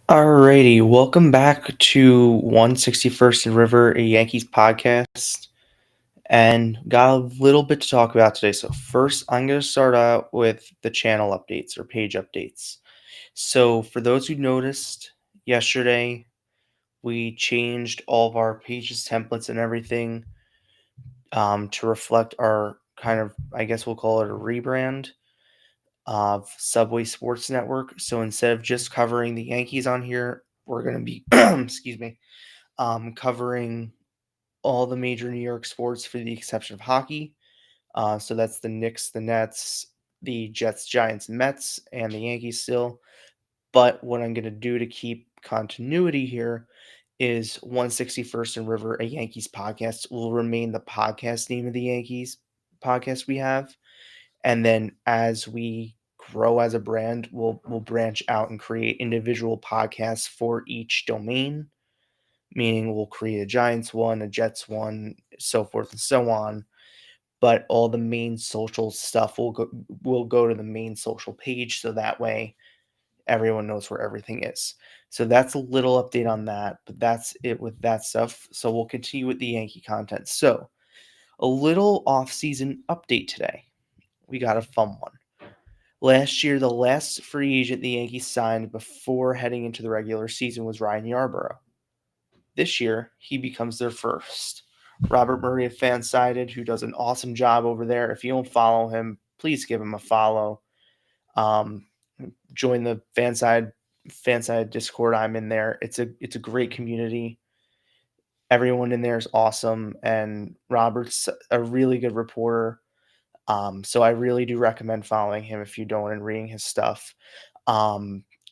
Alrighty, welcome back to 161st and River, a Yankees podcast, and got a little bit to talk about today. So first, I'm going to start out with the channel updates or page updates. So for those who noticed, yesterday we changed all of our pages, templates, and everything to reflect our kind of, I guess we'll call it a rebrand of Subway Sports Network. So instead of just covering the Yankees on here, we're going to be, excuse me, covering all the major New York sports for the exception of hockey. So that's the Knicks, the Nets, the Jets, Giants, Mets, and the Yankees still. But what I'm going to do to keep continuity here is 161st and River, a Yankees podcast, will remain the podcast name of the Yankees podcast we have. And then as we grow as a brand, we'll branch out and create individual podcasts for each domain, meaning we'll create a Giants one, a Jets one, so forth and so on. But all the main social stuff will go to the main social page, so that way everyone knows where everything is. So that's a little update on that, but that's it with that stuff. So we'll continue with the Yankee content. So a little off-season update today. We got a fun one. Last year, the last free agent the Yankees signed before heading into the regular season was Ryan Yarbrough. This year, he becomes their first. Robert Murray of Fansided, who does an awesome job over there. If you don't follow him, please give him a follow. Um, join the Fanside Discord. I'm in there. It's a great community. Everyone in there is awesome, and Robert's a really good reporter. So I really do recommend following him if you don't and reading his stuff.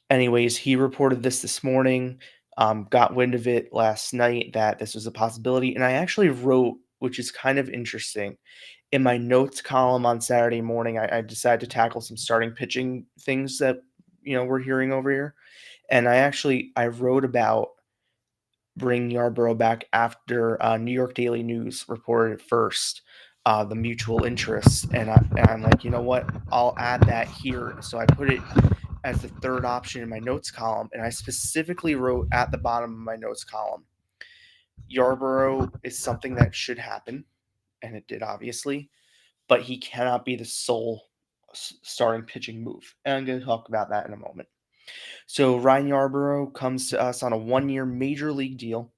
Anyways, he reported this morning. Got wind of it last night that this was a possibility, and I actually wrote, which is kind of interesting, in my notes column on Saturday morning. I decided to tackle some starting pitching things that we're hearing over here, and I wrote about bring Yarbrough back after New York Daily News reported it first, the mutual interest. And I'm like, you know what? I'll add that here. So I put it as the third option in my notes column. And I specifically wrote at the bottom of my notes column, Yarbrough is something that should happen. And it did, obviously. But he cannot be the sole starting pitching move. And I'm going to talk about that in a moment. So Ryan Yarbrough comes to us on a 1-year major league deal.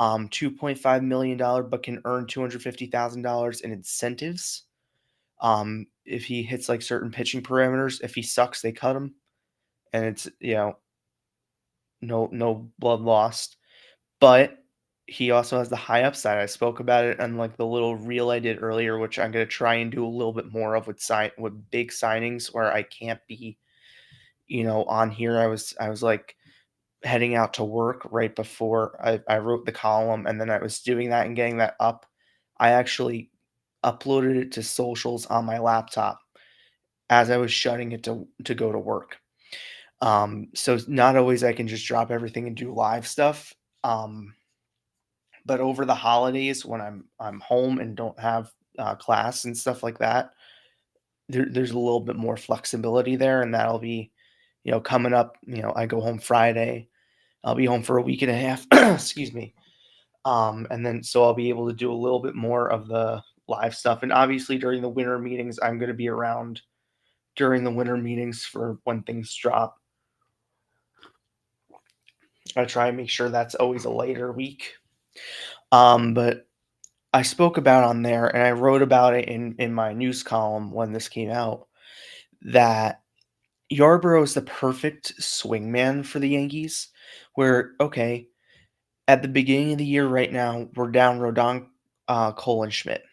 $2.5 million, but can earn $250,000 in incentives. If he hits like certain pitching parameters, if he sucks, they cut him, and it's no blood lost. But he also has the high upside. I spoke about it on like the little reel I did earlier, which I'm gonna try and do a little bit more of with big signings where I can't be, on here. I was like heading out to work right before I wrote the column, and then I was doing that and getting that up. I actually uploaded it to socials on my laptop as I was shutting it to go to work. So not always I can just drop everything and do live stuff. But over the holidays when I'm home and don't have class and stuff like that, there's a little bit more flexibility there, and that'll be, coming up. I go home Friday. I'll be home for a week and a half. Excuse me. And then so I'll be able to do a little bit more of the live stuff. And obviously during the winter meetings, I'm going to be around during the winter meetings for when things drop. I try and make sure that's always a later week. But I spoke about on there, and I wrote about it in my news column when this came out, that Yarbrough is the perfect swingman for the Yankees. Where, okay, at the beginning of the year right now, we're down Rodon, Cole, and Schmidt.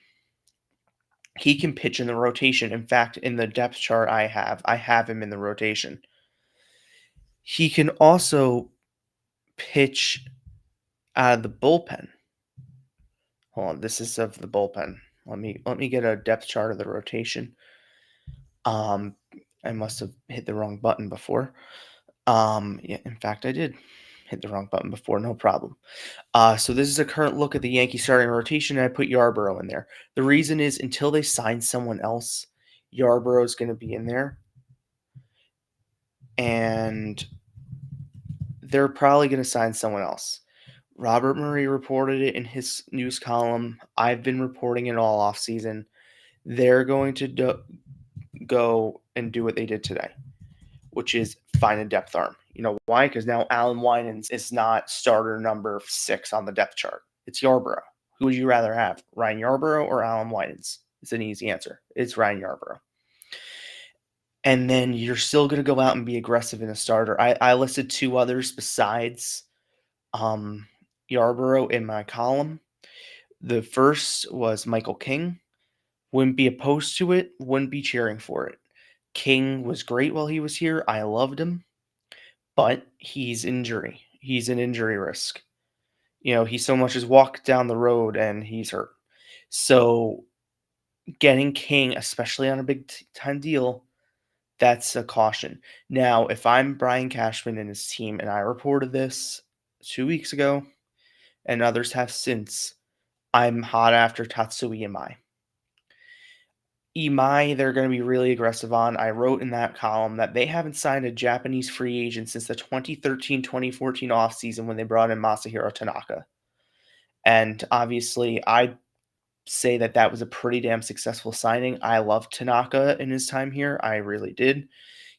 He can pitch in the rotation. In fact, in the depth chart I have him in the rotation. He can also pitch out of the bullpen. Hold on, this is of the bullpen. Let me get a depth chart of the rotation. I must have hit the wrong button before. Yeah, in fact, I did hit the wrong button before. No problem. So this is a current look at the Yankee starting rotation, and I put Yarbrough in there. The reason is until they sign someone else, Yarbrough is going to be in there. And they're probably going to sign someone else. Robert Murray reported it in his news column. I've been reporting it all off season. They're going to go and do what they did today, which is find a depth arm. You know why? Because now Alan Winans is not starter number 6 on the depth chart. It's Yarbrough. Who would you rather have, Ryan Yarbrough or Alan Winans? It's an easy answer. It's Ryan Yarbrough. And then you're still going to go out and be aggressive in a starter. I listed 2 others besides Yarbrough in my column. The first was Michael King. Wouldn't be opposed to it, wouldn't be cheering for it. King was great while he was here. I loved him, but he's injury. He's an injury risk. You know, he so much as walked down the road and he's hurt. So getting King, especially on a big time deal, that's a caution. Now, if I'm Brian Cashman and his team, and I reported this 2 weeks ago, and others have since, I'm hot after Tatsui Imai. Imai, they're going to be really aggressive on. I wrote in that column that they haven't signed a Japanese free agent since the 2013-2014 offseason when they brought in Masahiro Tanaka. And obviously, I say that that was a pretty damn successful signing. I loved Tanaka in his time here. I really did.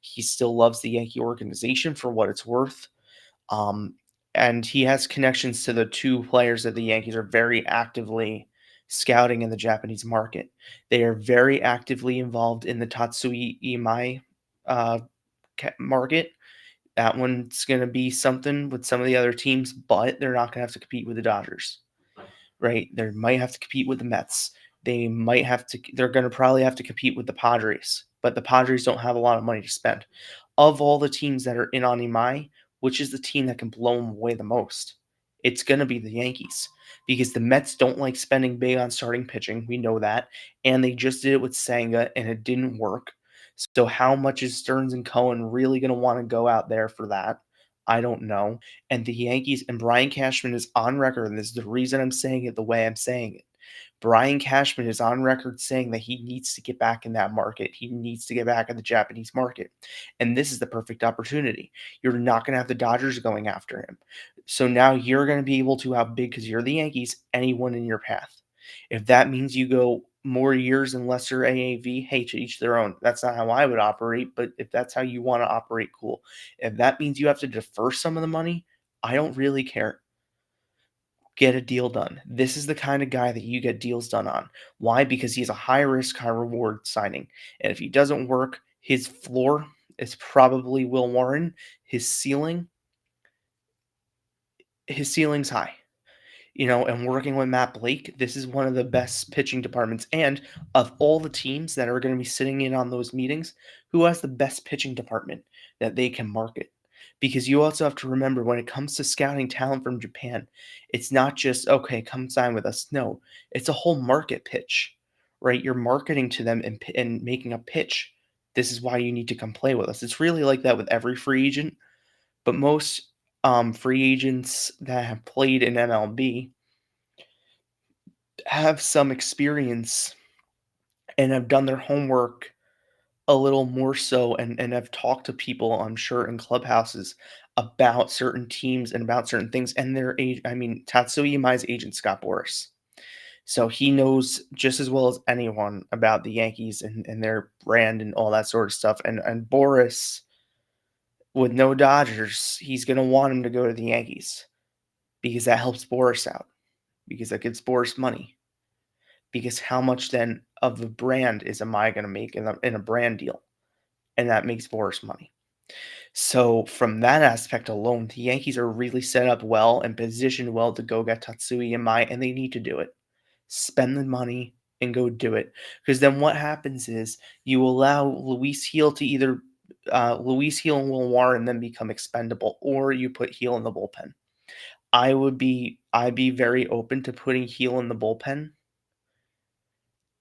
He still loves the Yankee organization for what it's worth. And he has connections to the 2 players that the Yankees are very actively scouting in the Japanese market. They are very actively involved in the Tatsui Imai market. That one's going to be something with some of the other teams, but they're not going to have to compete with the Dodgers, right? They might have to compete with the Mets. They're going to probably have to compete with the Padres, but the Padres don't have a lot of money to spend. Of all the teams that are in on Imai, which is the team that can blow them away the most? It's going to be the Yankees because the Mets don't like spending big on starting pitching. We know that. And they just did it with Senga and it didn't work. So how much is Stearns and Cohen really going to want to go out there for that? I don't know. And the Yankees and Brian Cashman is on record, and this is the reason I'm saying it the way I'm saying it. Brian Cashman is on record saying that he needs to get back in that market. He needs to get back in the Japanese market. And this is the perfect opportunity. You're not going to have the Dodgers going after him. So now you're going to be able to outbid, because you're the Yankees, anyone in your path. If that means you go more years and lesser AAV, hey, to each their own. That's not how I would operate, but if that's how you want to operate, cool. If that means you have to defer some of the money, I don't really care. Get a deal done. This is the kind of guy that you get deals done on. Why? Because he's a high risk, high reward signing. And if he doesn't work, his floor is probably Will Warren. His ceiling's high. You know, and working with Matt Blake, this is one of the best pitching departments. And of all the teams that are going to be sitting in on those meetings, who has the best pitching department that they can market? Because you also have to remember, when it comes to scouting talent from Japan, it's not just, okay, come sign with us. No, it's a whole market pitch, right? You're marketing to them and making a pitch. This is why you need to come play with us. It's really like that with every free agent, but most free agents that have played in MLB have some experience and have done their homework a little more so, and have talked to people, I'm sure, in clubhouses about certain teams and about certain things. And their age, I mean, Tatsui Imai's agent, Scott Boras. So he knows just as well as anyone about the Yankees and their brand and all that sort of stuff. And Boras, with no Dodgers, he's going to want him to go to the Yankees because that helps Boras out, because that gives Boras money. Because how much then of the brand am I going to make in a brand deal? And that makes Boras money. So from that aspect alone, the Yankees are really set up well and positioned well to go get Tatsui Imai, and they need to do it. Spend the money and go do it. Because then what happens is you allow Luis Heel to either Luis Heel and Will Warren then become expendable, or you put Heel in the bullpen. I'd be very open to putting Heel in the bullpen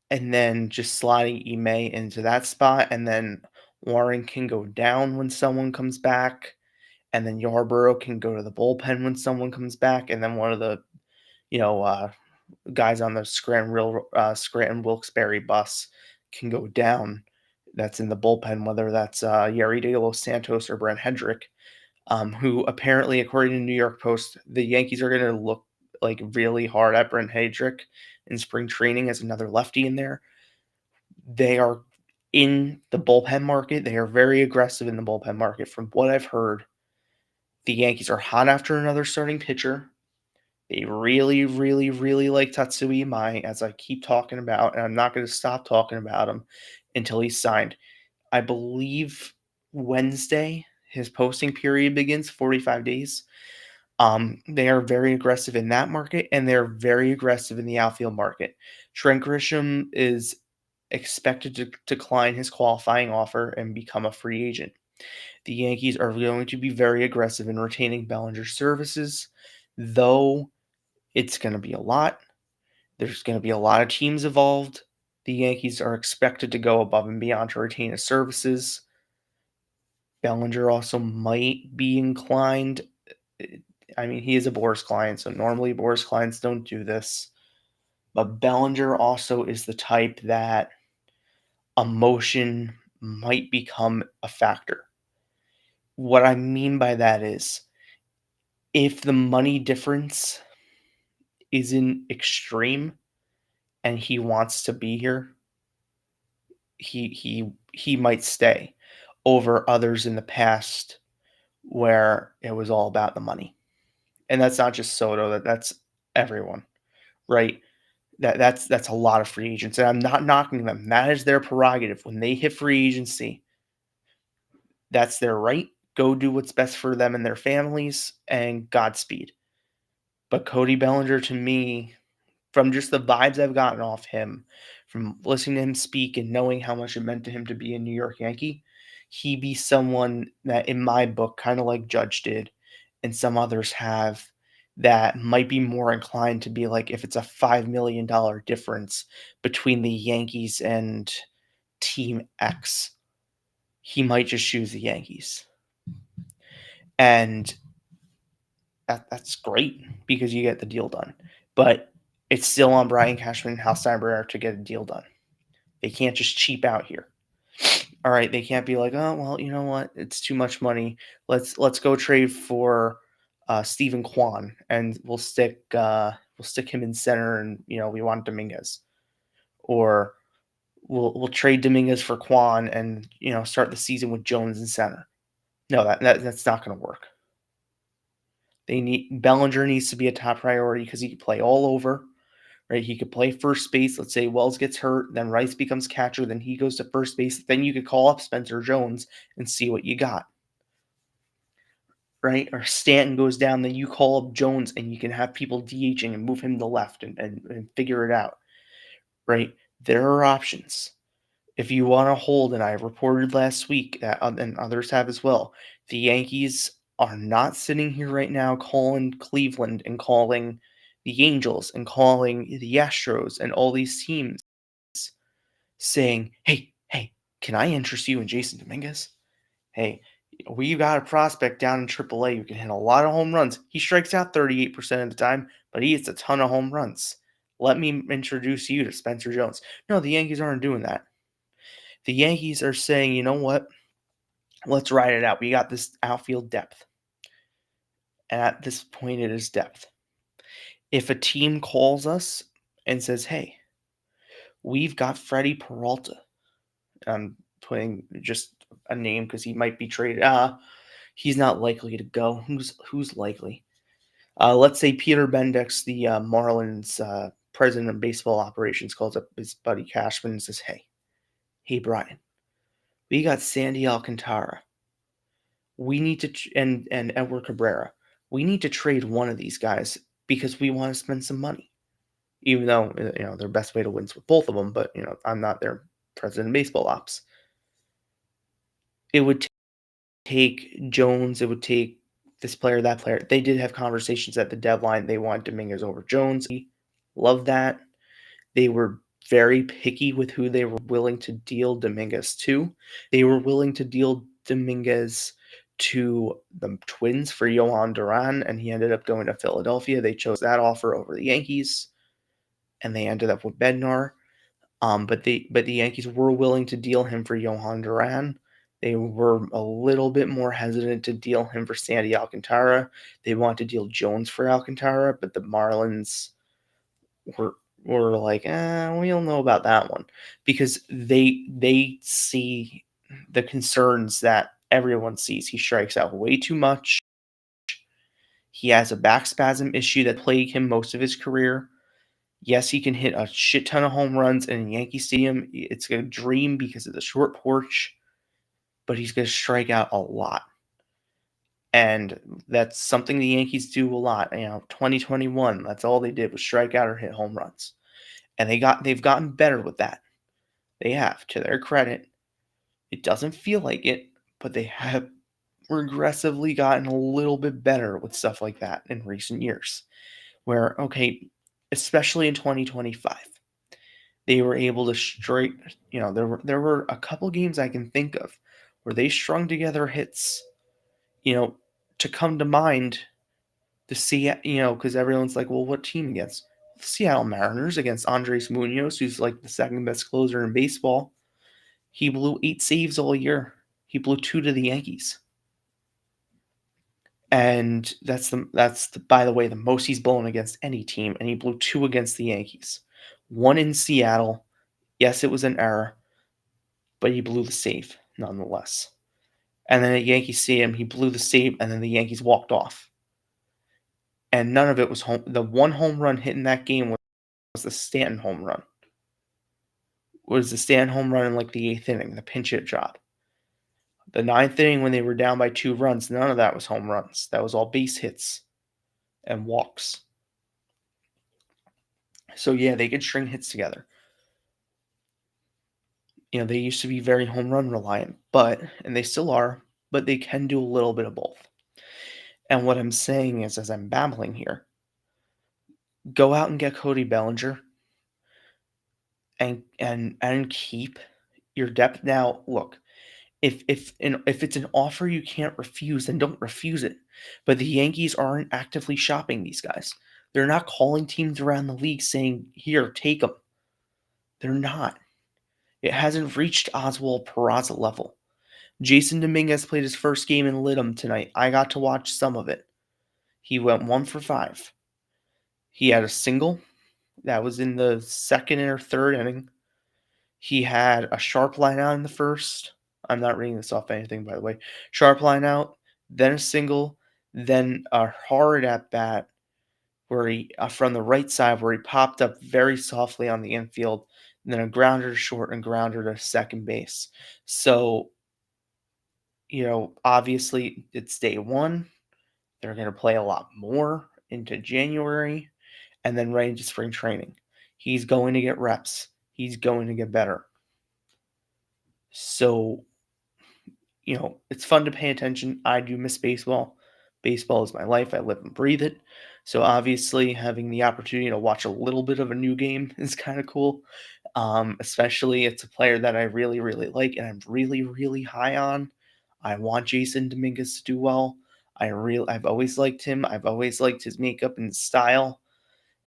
and then just sliding Ime into that spot, and then Warren can go down when someone comes back, and then Yarbrough can go to the bullpen when someone comes back, and then one of the, guys on the Scranton Wilkes-Barre bus can go down. That's in the bullpen, whether that's Yari De Los Santos or Brent Hendrick. who apparently, according to New York Post, the Yankees are going to look like really hard at Brent Heydrich in spring training as another lefty in there. They are in the bullpen market. They are very aggressive in the bullpen market. From what I've heard, the Yankees are hot after another starting pitcher. They really, really, really like Tatsui Imai, as I keep talking about, and I'm not going to stop talking about him until he's signed. I believe Wednesday his posting period begins, 45 days. They are very aggressive in that market, and they're very aggressive in the outfield market. Trent Grisham is expected to decline his qualifying offer and become a free agent. The Yankees are going to be very aggressive in retaining Bellinger's services, though it's going to be a lot. There's going to be a lot of teams involved. The Yankees are expected to go above and beyond to retain his services. Bellinger also might be inclined. I mean, he is a Boras client, so normally Boras clients don't do this. But Bellinger also is the type that emotion might become a factor. What I mean by that is if the money difference isn't extreme and he wants to be here, he might stay over others in the past where it was all about the money. And that's not just Soto, that's everyone, right? That's a lot of free agents, and I'm not knocking them. That is their prerogative. When they hit free agency, that's their right. Go do what's best for them and their families, and Godspeed. But Cody Bellinger, to me, from just the vibes I've gotten off him, from listening to him speak and knowing how much it meant to him to be a New York Yankee, he be someone that, in my book, kind of like Judge did, and some others have, that might be more inclined to be like if it's a $5 million difference between the Yankees and Team X, he might just choose the Yankees. And that's great because you get the deal done. But it's still on Brian Cashman and Hal Steinbrenner to get a deal done. They can't just cheap out here. All right, they can't be like, oh well, you know what? It's too much money. Let's go trade for Stephen Kwan, and we'll stick him in center, and we want Dominguez, or we'll trade Dominguez for Kwan, and start the season with Jones in center. No, that's not going to work. Bellinger needs to be a top priority because he can play all over. Right, he could play first base. Let's say Wells gets hurt, then Rice becomes catcher, then he goes to first base. Then you could call up Spencer Jones and see what you got. Right, or Stanton goes down, then you call up Jones and you can have people DHing and move him to left and figure it out. Right, there are options. If you want to hold, and I reported last week that, and others have as well, the Yankees are not sitting here right now calling Cleveland and calling the Angels and calling the Astros and all these teams saying, hey, can I interest you in Jason Dominguez? Hey, we got a prospect down in AAA who can hit a lot of home runs. He strikes out 38% of the time, but he hits a ton of home runs. Let me introduce you to Spencer Jones. No, the Yankees aren't doing that. The Yankees are saying, you know what? Let's ride it out. We got this outfield depth. And at this point, it is depth. If a team calls us and says, hey, we've got Freddie Peralta. I'm putting just a name because he might be traded. He's not likely to go. Who's likely? Let's say Peter Bendix, the Marlins president of baseball operations, calls up his buddy Cashman and says, hey, Brian, we got Sandy Alcantara. We need to and Edward Cabrera. We need to trade one of these guys because we want to spend some money. Even though their best way to win is with both of them, but I'm not their president of baseball ops. It would take Jones. It would take this player, that player. They did have conversations at the deadline. They want Dominguez over Jones. Love that. They were very picky with who they were willing to deal Dominguez to. They were willing to deal Dominguez to the Twins for Johan Duran, and he ended up going to Philadelphia. They chose that offer over the Yankees, and they ended up with Bednar. But the Yankees were willing to deal him for Johan Duran. They were a little bit more hesitant to deal him for Sandy Alcantara. They wanted to deal Jones for Alcantara, but the Marlins were were like, we don't know about that one because they see the concerns that everyone sees. He strikes out way too much. He has a back spasm issue that plagued him most of his career. Yes, he can hit a shit ton of home runs in Yankee Stadium. It's a dream because of the short porch, but he's going to strike out a lot. And that's something the Yankees do a lot. 2021, that's all they did was strike out or hit home runs. And they've gotten better with that. They have, to their credit. It doesn't feel like it, but they have regressively gotten a little bit better with stuff like that in recent years. Where, okay, especially in 2025, they were able to strike, there were a couple games I can think of where they strung together hits, you know, to come to mind, because everyone's like, well, what team against? The Seattle Mariners against Andres Munoz, who's like the second best closer in baseball. He blew 8 saves all year. He blew 2 to the Yankees. And that's by the way, the most he's blown against any team, and he blew 2 against the Yankees. 1 in Seattle. Yes, it was an error, but he blew the save nonetheless. And then at Yankee Stadium, he blew the save, and then the Yankees walked off. And none of it was home. The one home run hit in that game was the Stanton home run. Was the Stanton home run in like the 8th inning, the pinch hit job. The 9th inning when they were down by 2 runs, none of that was home runs. That was all base hits and walks. So yeah, they could string hits together. They used to be very home run reliant, and they still are, but they can do a little bit of both. And what I'm saying is, as I'm babbling here, go out and get Cody Bellinger and keep your depth. Now, look, if it's an offer you can't refuse, then don't refuse it. But the Yankees aren't actively shopping these guys. They're not calling teams around the league saying, "Here, take them." They're not. It hasn't reached Oswald Peraza level. Jason Dominguez played his first game in Lidham tonight. I got to watch some of it. He went 1 for 5. He had a single that was in the second or third inning. He had a sharp line out in the first. I'm not reading this off anything, by the way. Sharp line out, then a single, then a hard at bat where he from the right side where he popped up very softly on the infield, and then a grounder to short and grounder to second base. So, obviously it's day one. They're going to play a lot more into January and then right into spring training. He's going to get reps. He's going to get better. So, it's fun to pay attention. I do miss baseball. Baseball is my life. I live and breathe it. So obviously having the opportunity to watch a little bit of a new game is kind of cool. Especially it's a player that I really, really like and I'm really, really high on. I want Jason Dominguez to do well. I've always liked him. I've always liked his makeup and style.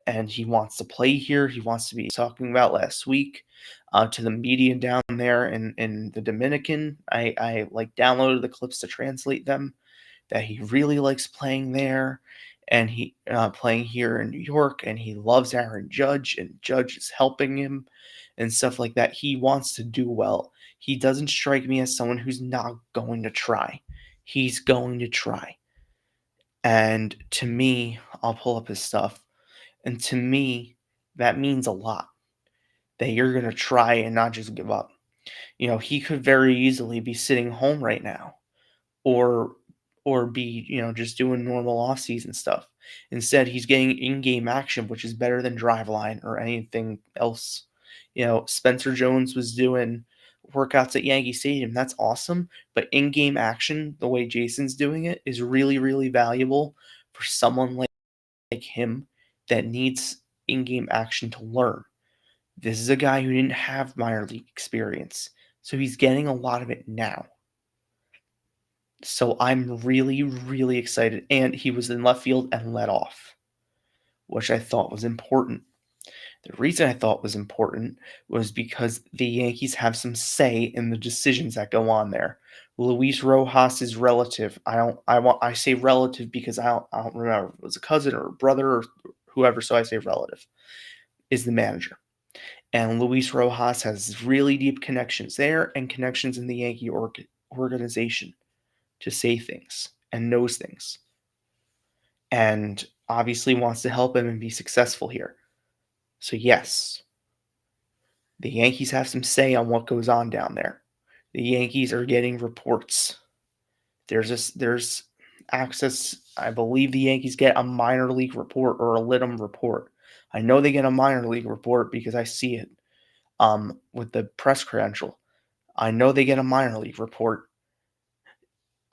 And he wants to play here. He wants to be talking about last week to the media down there in the Dominican. I like downloaded the clips to translate them. That he really likes playing there, and he playing here in New York, and he loves Aaron Judge, and Judge is helping him, and stuff like that. He wants to do well. He doesn't strike me as someone who's not going to try. He's going to try. And to me, I'll pull up his stuff. And to me, that means a lot that you're going to try and not just give up. He could very easily be sitting home right now or be, just doing normal off-season stuff. Instead, he's getting in-game action, which is better than Driveline or anything else. Spencer Jones was doing workouts at Yankee Stadium. That's awesome. But in-game action, the way Jason's doing it, is really, really valuable for someone like him that needs in-game action to learn. This is a guy who didn't have minor league experience, so he's getting a lot of it now. So I'm really, really excited. And he was in left field and led off, which I thought was important. The reason I thought was important was because the Yankees have some say in the decisions that go on there. Luis Rojas' relative. I say relative because I don't remember if it was a cousin or a brother or whoever, so I say relative, is the manager. And Luis Rojas has really deep connections there and connections in the Yankee organization to say things and knows things. And obviously wants to help him and be successful here. So yes, the Yankees have some say on what goes on down there. The Yankees are getting reports. There's access. I believe the Yankees get a minor league report or a Lidom report. I know they get a minor league report because I see it with the press credential. I know they get a minor league report.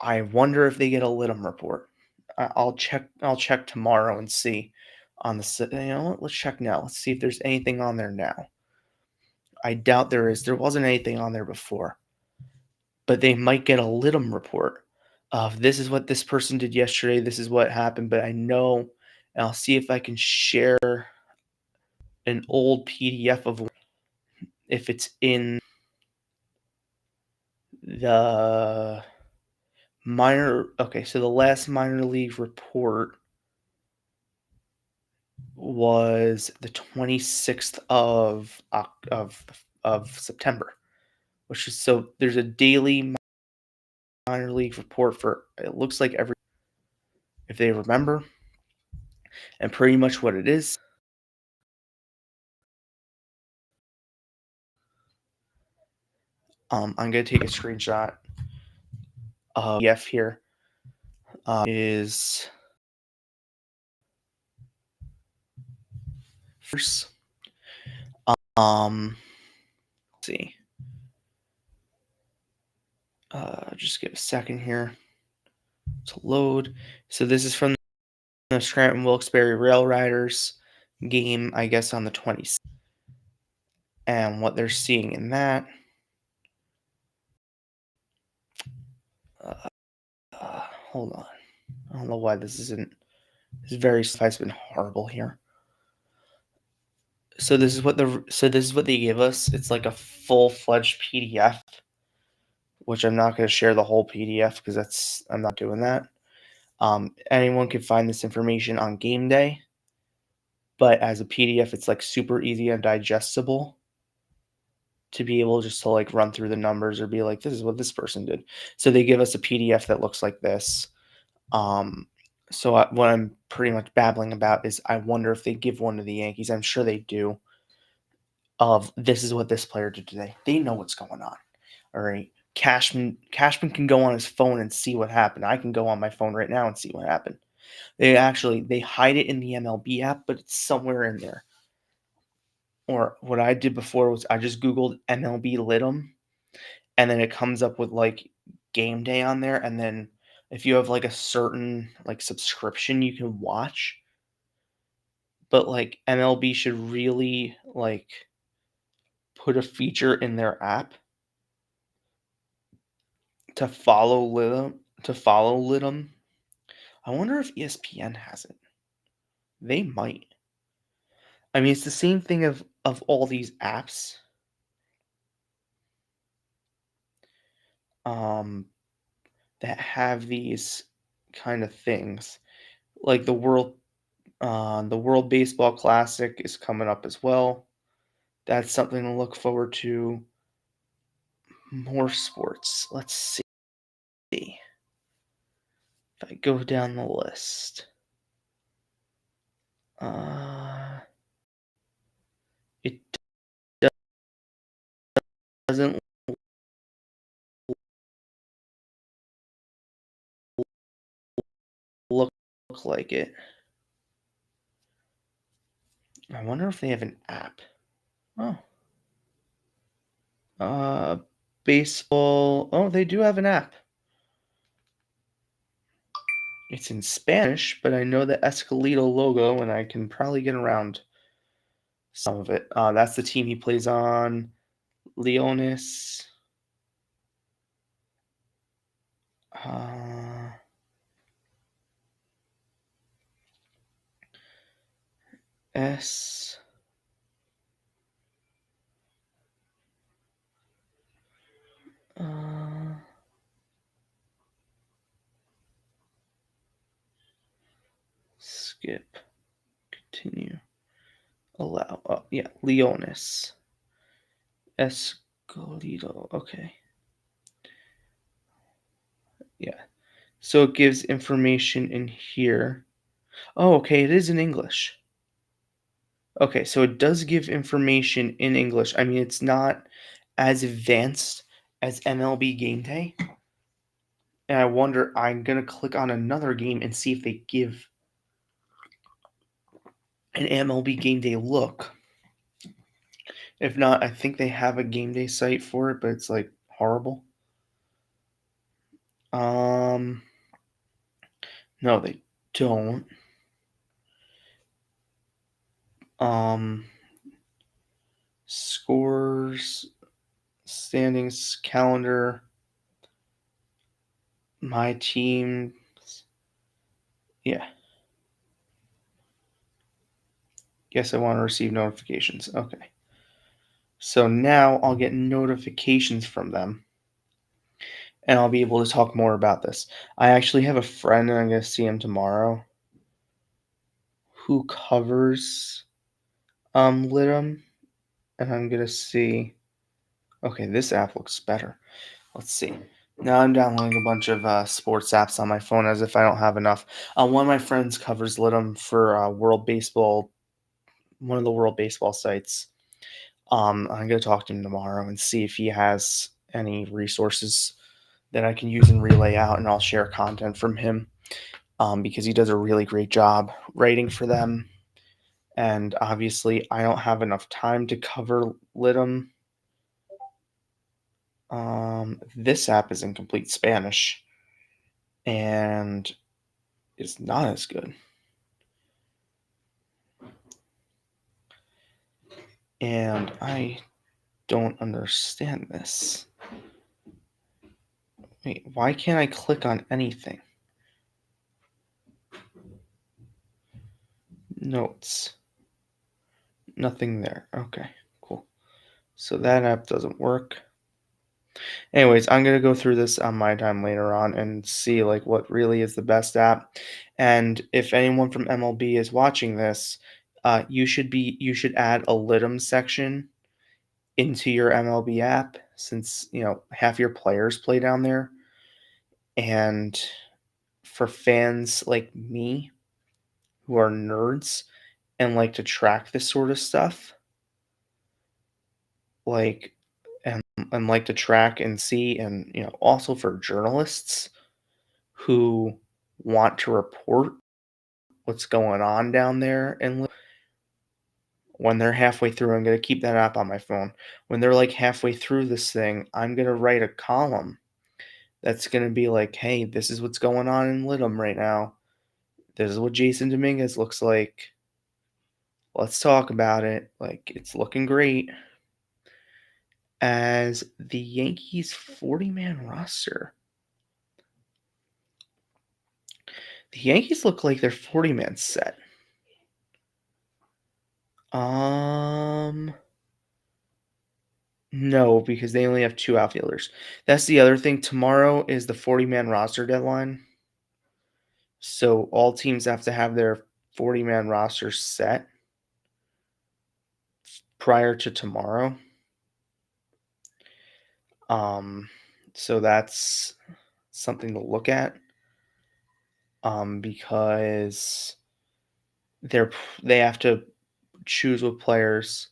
I wonder if they get a Lidom report. I'll check. I'll check tomorrow and see on the. You know what? Let's check now. Let's see if there's anything on there now. I doubt there is. There wasn't anything on there before, but they might get a Lidom report of this is what this person did yesterday. This is what happened. But I know, and I'll see if I can share an old PDF of if it's in the minor. Okay, so the last minor league report was the 26th of September, which is so there's a daily minor league report for it looks like every if they remember, and pretty much what it is. I'm gonna take a screenshot of PDF here. Is first. Let's see. Just give a second here to load. So this is from the Scranton Wilkes-Barre Rail Riders game, I guess, on the 20th. And what they're seeing in that. Hold on. I don't know why this isn't. This very has been horrible here. So this is what they give us. It's like a full-fledged PDF, which I'm not going to share the whole PDF because I'm not doing that. Anyone can find this information on game day, but as a PDF, it's like super easy and digestible to be able just to like run through the numbers or be like, this is what this person did. So they give us a PDF that looks like this. So what I'm pretty much babbling about is I wonder if they give one to the Yankees. I'm sure they do. Of this is what this player did today. They know what's going on. All right. Cashman can go on his phone and see what happened. I can go on my phone right now and see what happened. They hide it in the MLB app, but it's somewhere in there. Or what I did before was I just Googled MLB Lidom, and then it comes up with like game day on there. And then if you have like a certain like subscription, you can watch. But like MLB should really like put a feature in their app to follow Lidom. I wonder if ESPN has it. They might. I mean, it's the same thing of all these apps. That have these kind of things. Like the World Baseball Classic is coming up as well. That's something to look forward to. More sports. Let's see. If I go down the list. It doesn't look like it. I wonder if they have an app. Oh. Baseball. Oh, they do have an app. It's in Spanish, but I know the Escalito logo, and I can probably get around some of it. That's the team he plays on. Leones. S. skip, continue, allow. Oh, yeah, Leonis. Escolido. Okay. Yeah. So it gives information in here. Oh, okay. It is in English. Okay, so it does give information in English. I mean, it's not as advanced as MLB Game Day. And I wonder, I'm going to click on another game and see if they give an MLB Game Day look. If not, I think they have a Game Day site for it, but it's like horrible. No, they don't. Um, Scores, standings, calendar, my team. Yeah. Guess I want to receive notifications. Okay. So now I'll get notifications from them and I'll be able to talk more about this. I actually have a friend and I'm going to see him tomorrow who covers Litum, and I'm going to see. Okay, this app looks better. Let's see. Now I'm downloading a bunch of sports apps on my phone as if I don't have enough. One of my friends covers Litum for World Baseball, one of the World Baseball sites. I'm gonna talk to him tomorrow and see if he has any resources that I can use and relay out, and I'll share content from him because he does a really great job writing for them. And obviously, I don't have enough time to cover Litum. This app is in complete Spanish and is not as good. And I don't understand this. Wait, why can't I click on anything? Notes. Nothing there. Okay, cool. So that app doesn't work. Anyways, I'm gonna go through this on my time later on and see like what really is the best app. And if anyone from MLB is watching this, you should add a Litum section into your MLB app since half your players play down there. And for fans like me who are nerds and like to track this sort of stuff, like and like to track and see, and also for journalists who want to report what's going on down there, and when they're halfway through, I'm going to keep that app on my phone. When they're like halfway through this thing, I'm going to write a column that's going to be like, hey, this is what's going on in Litum right now. This is what Jason Dominguez looks like. Let's talk about it. Like, it's looking great. As the Yankees 40-man roster, the Yankees look like they're 40-man set. No, because they only have two outfielders. That's the other thing. Tomorrow is the 40-man roster deadline. So all teams have to have their 40-man roster set prior to tomorrow. So that's something to look at. Because they have to choose what players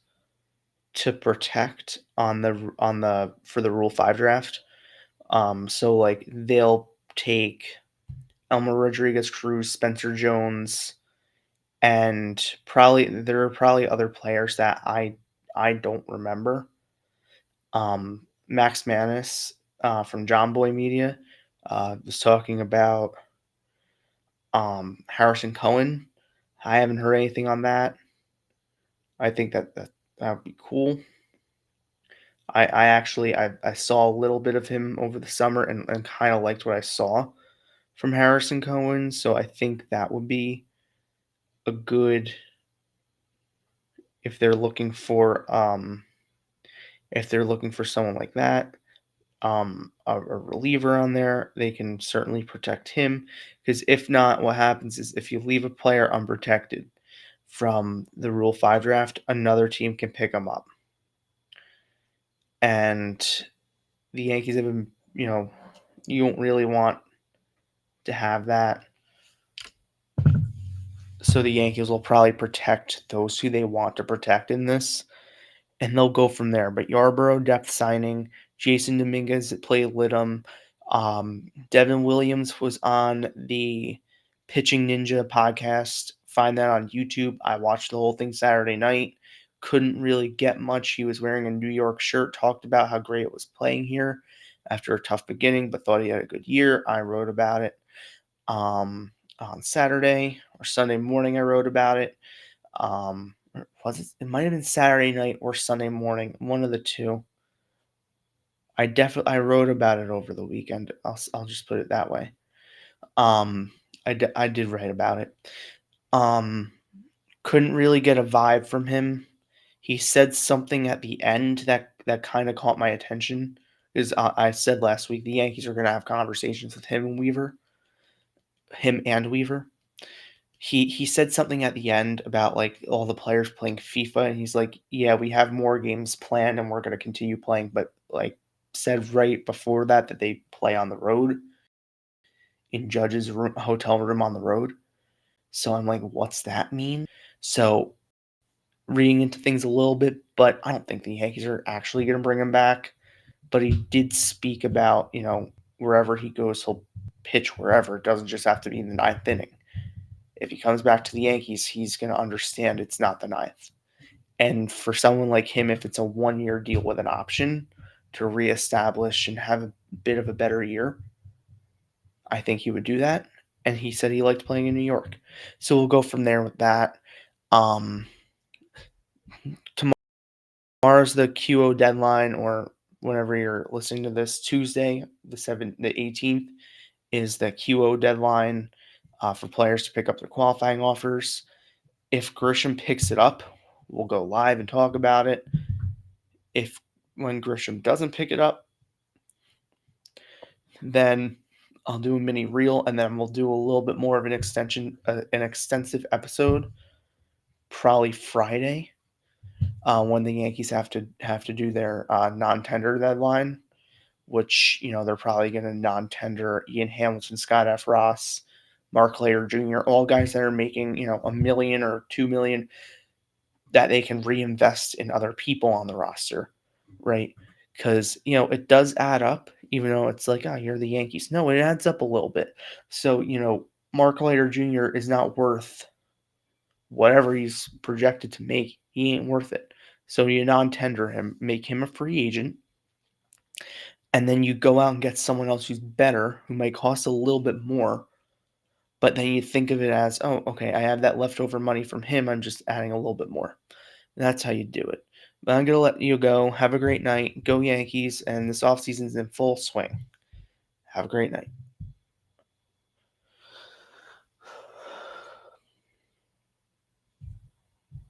to protect on the for the Rule 5 draft. So like they'll take Elmer Rodriguez, Cruz, Spencer Jones, and there are probably other players that I don't remember. Max Manus from John Boy Media was talking about Harrison Cohen. I haven't heard anything on that. I think that would be cool. I actually I saw a little bit of him over the summer and kind of liked what I saw from Harrison Cohen, so I think that would be a good if they're looking for someone like that. a reliever on there, they can certainly protect him. Because if not, what happens is if you leave a player unprotected from the Rule 5 draft, another team can pick him up. And the Yankees have been, you don't really want to have that. So the Yankees will probably protect those who they want to protect in this, and they'll go from there. But Yarbrough depth signing, Jason Dominguez played Lidham, Devin Williams was on the Pitching Ninja podcast. Find that on YouTube. I watched the whole thing Saturday night. Couldn't really get much. He was wearing a New York shirt, talked about how great it was playing here after a tough beginning, but thought he had a good year. I wrote about it on Saturday or Sunday morning. I wrote about it. Or was it? It might have been Saturday night or Sunday morning, one of the two. I wrote about it over the weekend. I'll just put it that way. I did write about it. Couldn't really get a vibe from him. He said something at the end that kind of caught my attention. Because I said last week the Yankees are going to have conversations with him and Weaver. He said something at the end about like all the players playing FIFA, and he's like, "Yeah, we have more games planned, and we're going to continue playing." But like said right before that they play on the road in Judge's hotel room on the road. So I'm like, what's that mean? So reading into things a little bit, but I don't think the Yankees are actually going to bring him back. But he did speak about, wherever he goes, he'll pitch wherever. It doesn't just have to be in the ninth inning. If he comes back to the Yankees, he's going to understand it's not the ninth. And for someone like him, if it's a 1-year deal with an option to reestablish and have a bit of a better year, I think he would do that. And he said he liked playing in New York. So we'll go from there with that. Tomorrow's the QO deadline, or whenever you're listening to this, Tuesday, the 18th, is the QO deadline for players to pick up their qualifying offers. If Grisham picks it up, we'll go live and talk about it. When Grisham doesn't pick it up, then I'll do a mini reel, and then we'll do a little bit more of an extensive episode, probably Friday, when the Yankees have to do their non-tender deadline, which they're probably going to non-tender Ian Hamilton, Scott F. Ross, Mark Leiter Jr., all guys that are making $1 million or $2 million that they can reinvest in other people on the roster, right? Because it does add up, even though it's like, oh, you're the Yankees. No, it adds up a little bit. So Mark Leiter Jr. is not worth whatever he's projected to make. He ain't worth it. So you non-tender him, make him a free agent, and then you go out and get someone else who's better, who might cost a little bit more, but then you think of it as, oh, okay, I have that leftover money from him. I'm just adding a little bit more. That's how you do it. But I'm going to let you go. Have a great night. Go Yankees, and this offseason's in full swing. Have a great night.